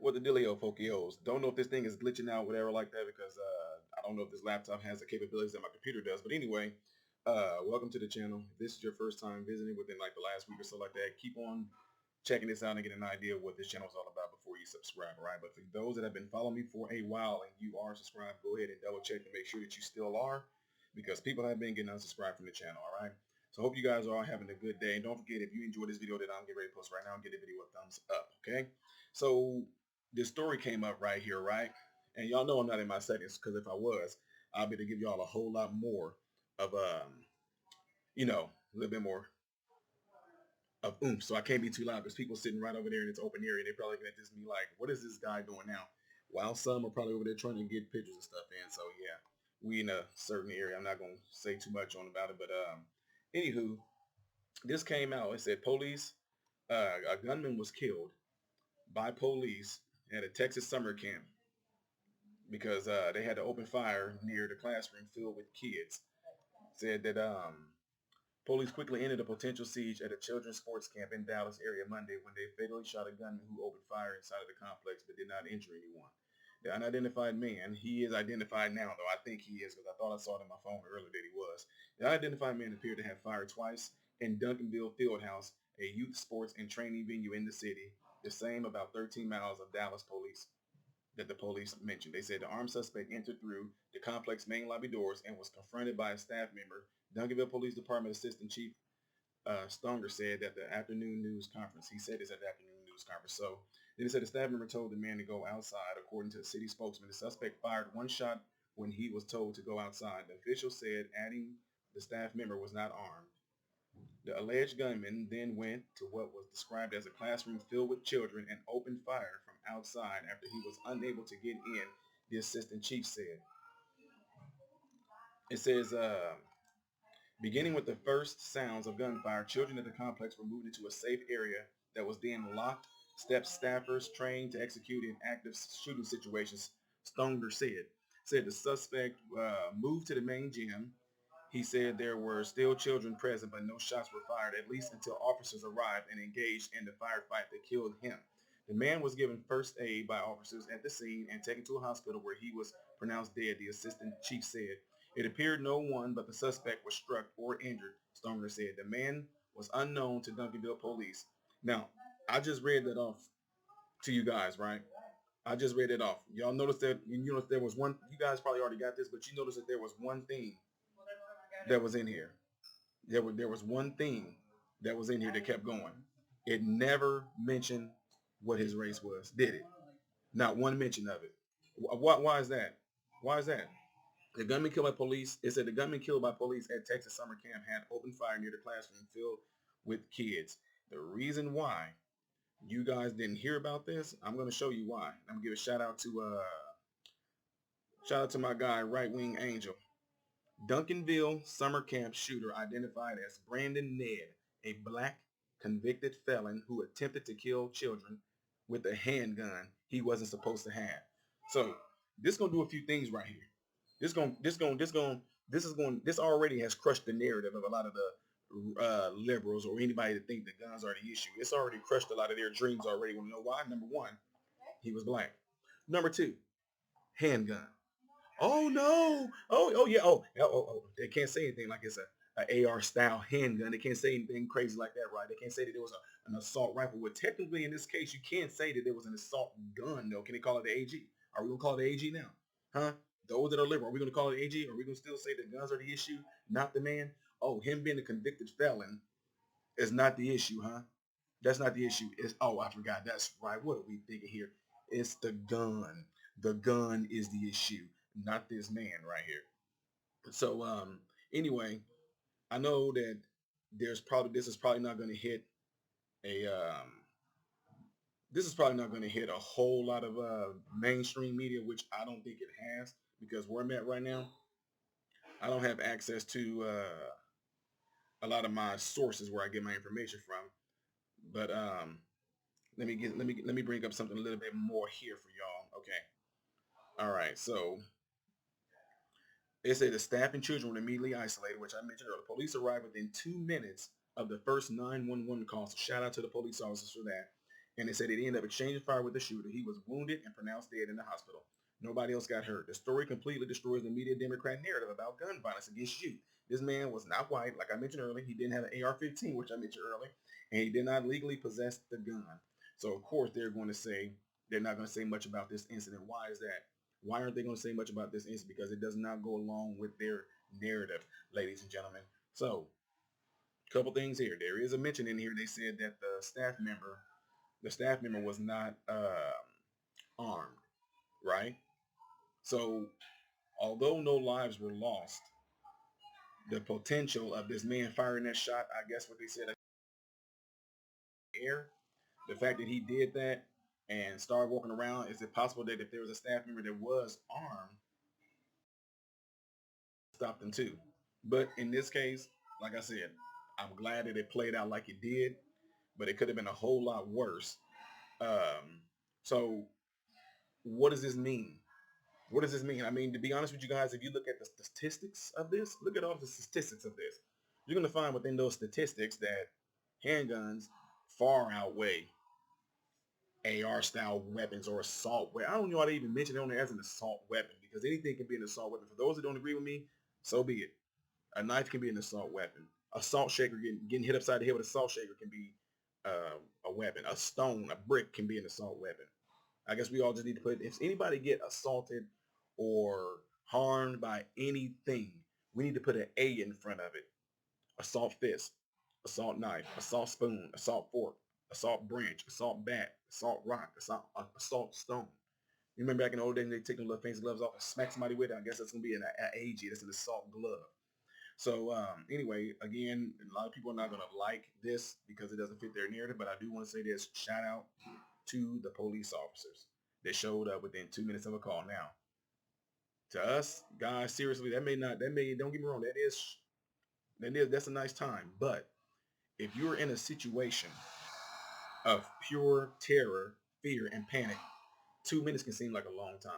What the dealio, Fokios? Don't know if this thing is glitching out, whatever like that, because I don't know if this laptop has the capabilities that my computer does. But anyway, welcome to the channel. If this is your first time visiting within like the last week or so like that, keep on checking this out and get an idea of what this channel is all about before you subscribe, all right? But for those that have been following me for a while and you are subscribed, go ahead and double check to make sure that you still are, because people have been getting unsubscribed from the channel, all right? So I hope you guys are all having a good day. And don't forget, if you enjoy this video that I'm getting ready to post right now, give the video a thumbs up, okay? So this story came up right here, right? And y'all know I'm not in my settings, because if I was, I'll be to give y'all a whole lot more of, a little bit more of oomph. So I can't be too loud because people sitting right over there in its open area. They're probably looking at this and be like, what is this guy doing now? While some are probably over there trying to get pictures and stuff in. So yeah, we in a certain area. I'm not going to say too much on about it. But anywho, this came out. It said police, a gunman was killed by police at a Texas summer camp because they had to open fire near the classroom filled with kids. Said that police quickly ended a potential siege at a children's sports camp in Dallas area Monday when they fatally shot a gunman who opened fire inside of the complex but did not injure anyone. The unidentified man, he is identified now though, I think he is because I thought I saw it on my phone earlier that he was. The unidentified man appeared to have fired twice in Duncanville Fieldhouse, a youth sports and training venue in the city, the same about 13 miles of Dallas police that the police mentioned. They said the armed suspect entered through the complex main lobby doors and was confronted by a staff member. Duncanville Police Department Assistant Chief Stonger said at the afternoon news conference. He said this at the afternoon news conference. So then he said the staff member told the man to go outside. According to the city spokesman, the suspect fired one shot when he was told to go outside. The official said, adding the staff member was not armed. The alleged gunman then went to what was described as a classroom filled with children and opened fire from outside after he was unable to get in, the assistant chief said. It says, beginning with the first sounds of gunfire, children at the complex were moved into a safe area that was then locked. Staffers trained to execute in active shooting situations, Stonger said. Said the suspect moved to the main gym. He said there were still children present, but no shots were fired, at least until officers arrived and engaged in the firefight that killed him. The man was given first aid by officers at the scene and taken to a hospital where he was pronounced dead, the assistant chief said. It appeared no one but the suspect was struck or injured, Stoner said. The man was unknown to Duncanville police. Now, I just read that off to you guys, right? I just read it off. Y'all notice that, you know, there was one, you guys probably already got this, but you notice that there was one thing that was in here. There was one thing that was in here that kept going. It never mentioned what his race was, did it? Not one mention of it. Why is that? Why is that? The gunman killed by police. It said the gunman killed by police at Texas summer camp had opened fire near the classroom filled with kids. The reason why you guys didn't hear about this, I'm going to show you why. I'm going to give a shout out to my guy, Right Wing Angel. Duncanville summer camp shooter identified as Brandon Ned, a black convicted felon who attempted to kill children with a handgun he wasn't supposed to have. So this gonna do a few things right here. This already has crushed the narrative of a lot of the liberals or anybody that think that guns are the issue. It's already crushed a lot of their dreams already. Want to know why? Number one, he was black. Number two, handgun. Oh no! Oh yeah! Oh! They can't say anything like it's a AR style handgun. They can't say anything crazy like that, right? They can't say that there was an assault rifle. Well, technically, in this case, you can't say that there was an assault gun, though. Can they call it the AG? Are we gonna call it the AG now? Huh? Those that are liberal, are we gonna call it AG? Or are we gonna still say that guns are the issue, not the man? Oh, him being a convicted felon is not the issue, huh? That's not the issue. It's I forgot. That's right. What are we thinking here? It's the gun. The gun is the issue, not this man right here. So anyway, I know that this is probably not going to hit a this is probably not going to hit a whole lot of mainstream media, which I don't think it has, because where I'm at right now, I don't have access to a lot of my sources where I get my information from. But let me bring up something a little bit more here for y'all. Okay. All right. So they say the staff and children were immediately isolated, which I mentioned earlier. Police arrived within 2 minutes of the first 911 call. So shout out to the police officers for that. And they said they ended up exchanging fire with the shooter. He was wounded and pronounced dead in the hospital. Nobody else got hurt. The story completely destroys the media Democrat narrative about gun violence against youth. This man was not white, like I mentioned earlier. He didn't have an AR-15, which I mentioned earlier, and he did not legally possess the gun. So of course they're going to say they're not going to say much about this incident. Why is that? Why aren't they going to say much about this incident? Because it does not go along with their narrative, ladies and gentlemen. So, a couple things here. There is a mention in here. They said that the staff member was not armed, right? So, although no lives were lost, the potential of this man firing that shot, I guess what they said, air, the fact that he did that and started walking around, is it possible that if there was a staff member that was armed, stop them too? But in this case, like I said, I'm glad that it played out like it did, but it could have been a whole lot worse. So what does this mean? What does this mean? I mean, to be honest with you guys, if you look at the statistics of this, look at all the statistics of this. You're going to find within those statistics that handguns far outweigh AR-style weapons or assault weapons. I don't know why they even mention it on there as an assault weapon, because anything can be an assault weapon. For those that don't agree with me, so be it. A knife can be an assault weapon. A salt shaker, getting hit upside the head with a salt shaker, can be a weapon. A stone, a brick can be an assault weapon. I guess we all just need to put, if anybody get assaulted or harmed by anything, we need to put an A in front of it. Assault fist, assault knife, assault spoon, assault fork, assault branch, assault bat, assault rock, assault stone. You remember back in the old days, they take the little fancy gloves off and smack somebody with it? I guess that's going to be an AG. That's an assault glove. So anyway, again, a lot of people are not going to like this because it doesn't fit their narrative, but I do want to say this. Shout out to the police officers that showed up within 2 minutes of a call. Now, to us, guys, seriously, don't get me wrong, that's a nice time. But if you're in a situation of pure terror, fear, and panic, 2 minutes can seem like a long time.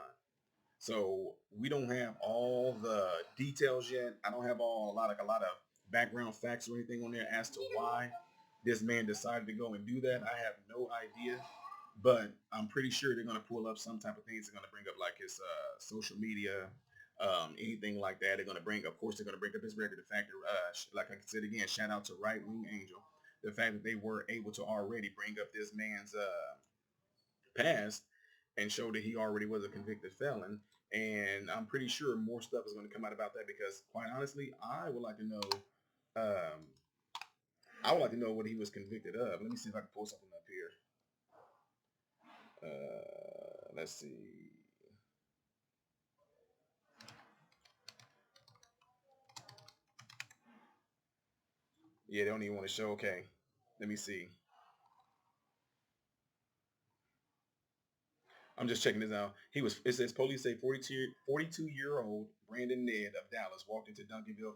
So we don't have all the details yet. I don't have a lot of background facts or anything on there as to why this man decided to go and do that. I have no idea, but I'm pretty sure they're going to pull up some type of things. They're going to bring up like his social media, anything like that. They're going to bring, of course, they're going to bring up his record. The fact that, like I said again, shout out to Right Wing Angel. The fact that they were able to already bring up this man's past and show that he already was a convicted felon. And I'm pretty sure more stuff is going to come out about that because, quite honestly, I would like to know. I would like to know what he was convicted of. Let me see if I can pull something up here. Let's see. Yeah, they don't even want to show. Okay, let me see. I'm just checking this out. It says police say 42-year-old Brandon Ned of Dallas walked into Duncanville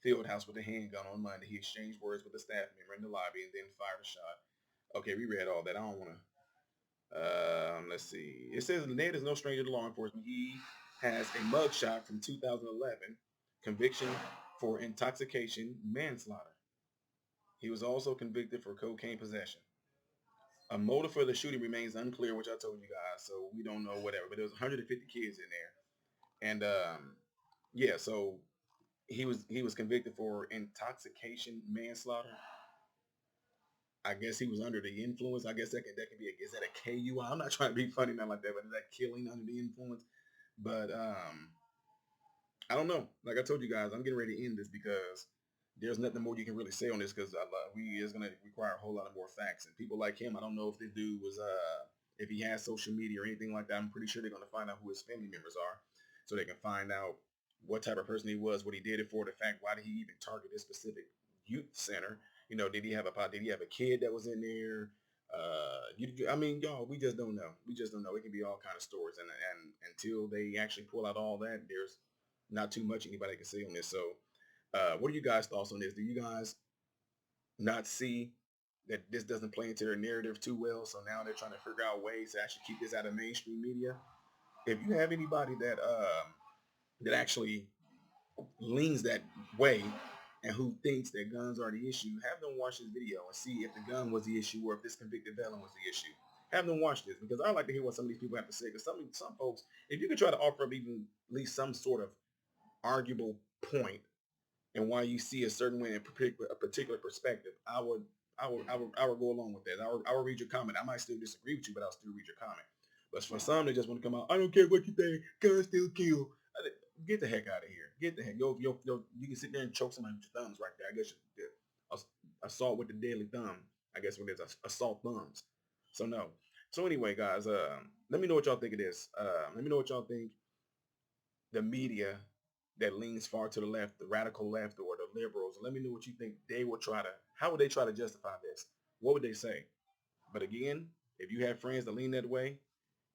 field house with a handgun on Monday. He exchanged words with a staff member in the lobby and then fired a shot. Okay, we read all that. I don't want to. Let's see. It says Ned is no stranger to law enforcement. He has a mugshot from 2011, conviction for intoxication, manslaughter. He was also convicted for cocaine possession. A motive for the shooting remains unclear, which I told you guys, so we don't know whatever. But there was 150 kids in there, and yeah, so he was convicted for intoxication, manslaughter. I guess he was under the influence. I guess that could be is that a KUI? I'm not trying to be funny, not like that, but is that killing under the influence? But I don't know. Like I told you guys, I'm getting ready to end this because there's nothing more you can really say on this because it's gonna require a whole lot of more facts. And people like him, I don't know if this dude was if he has social media or anything like that. I'm pretty sure they're gonna find out who his family members are, so they can find out what type of person he was, what he did it for, the fact why did he even target this specific youth center. You know, did he have a kid that was in there? I mean, y'all, we just don't know. We just don't know. It can be all kind of stories, and until they actually pull out all that, there's not too much anybody can say on this. So, what are you guys' thoughts on this? Do you guys not see that this doesn't play into their narrative too well? So now they're trying to figure out ways to actually keep this out of mainstream media. If you have anybody that actually leans that way, and who thinks that guns are the issue, have them watch this video and see if the gun was the issue or if this convicted felon was the issue. Have them watch this because I like to hear what some of these people have to say. Because some folks, if you can try to offer up even at least some sort of arguable point and why you see a certain way in a particular perspective, I would go along with that. I would read your comment. I might still disagree with you, but I'll still read your comment. But for some, they just want to come out. I don't care what you think. Guns still kill. Get the heck out of here. Get the heck. You can sit there and choke somebody with your thumbs right there. I guess assault with the deadly thumb. I guess when there's assault thumbs. So no. So anyway, guys, let me know what y'all think of this. Let me know what y'all think. The media that leans far to the left, the radical left, or the liberals. Let me know what you think they will try to. How would they try to justify this? What would they say? But again, if you have friends that lean that way,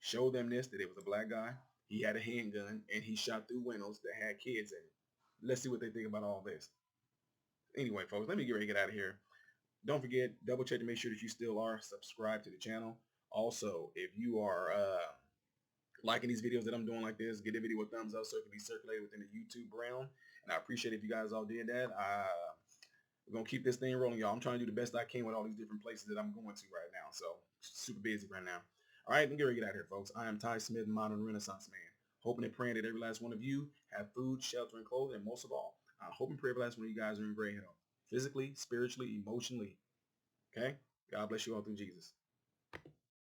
show them this, that it was a black guy. He had a handgun and he shot through windows that had kids in it. Let's see what they think about all this. Anyway, folks, let me get ready to get out of here. Don't forget, double check to make sure that you still are subscribed to the channel. Also, if you are liking these videos that I'm doing like this, give the video a thumbs up so it can be circulated within the YouTube realm. And I appreciate if you guys all did that. We're going to keep this thing rolling, y'all. I'm trying to do the best I can with all these different places that I'm going to right now. So, super busy right now. All right, let me get ready to get out of here, folks. I am Ty Smith, Modern Renaissance Man. Hoping and praying that every last one of you have food, shelter, and clothing. And most of all, I hope and pray every last one of you guys are in great health. Physically, spiritually, emotionally. Okay? God bless you all through Jesus.